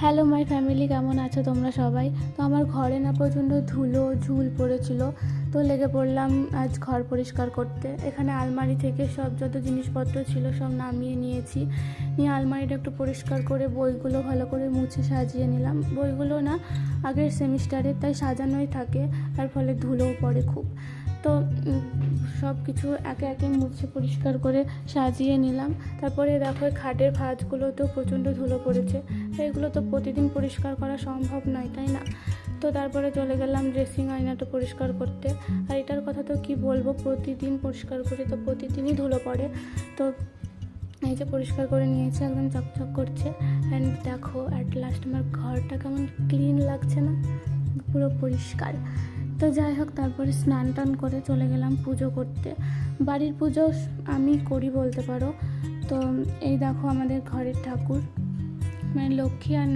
Hello my family, কেমন আছো তোমরা সবাই? তো আমার ঘরে না প্রচণ্ড ধুলো ঝুল পড়েছিল, তো লেগে পড়লাম আজ ঘর পরিষ্কার করতে। এখানে আলমারি থেকে সব যত জিনিসপত্র ছিল সব নামিয়ে নিয়েছি, নিয়ে আলমারিটা একটু পরিষ্কার করে বইগুলো ভালো করে মুছে সাজিয়ে নিলাম। বইগুলো না আগের সেমিস্টারের, তাই সাজানোই থাকে, তার ফলে ধুলোও পড়ে খুব। তো সব কিছু একে একে মুছে পরিষ্কার করে সাজিয়ে নিলাম। তারপরে দেখো খাটের ভাঁজগুলোতেও প্রচণ্ড ধুলো পড়েছে, এগুলো তো প্রতিদিন পরিষ্কার করা সম্ভব নয়, তাই না? তো তারপরে চলে গেলাম ড্রেসিং আয়নাটা পরিষ্কার করতে। আর এটার কথা তো কি বলবো, প্রতিদিন পরিষ্কার করি তো প্রতিদিনই ধুলো পড়ে। তো এই যে পরিষ্কার করে নিয়েছি, একদম চকচক করছে। অ্যান্ড দেখো অ্যাট লাস্ট আমার ঘরটা কেমন ক্লিন লাগছে না, পুরো পরিষ্কার। তো যাই হোক, তারপরে স্নান টান করে চলে গেলাম পুজো করতে। বাড়ির পুজো আমি করি বলতে পারো। তো এই দেখো আমাদের ঘরের ঠাকুর, মানে লক্ষ্মী আর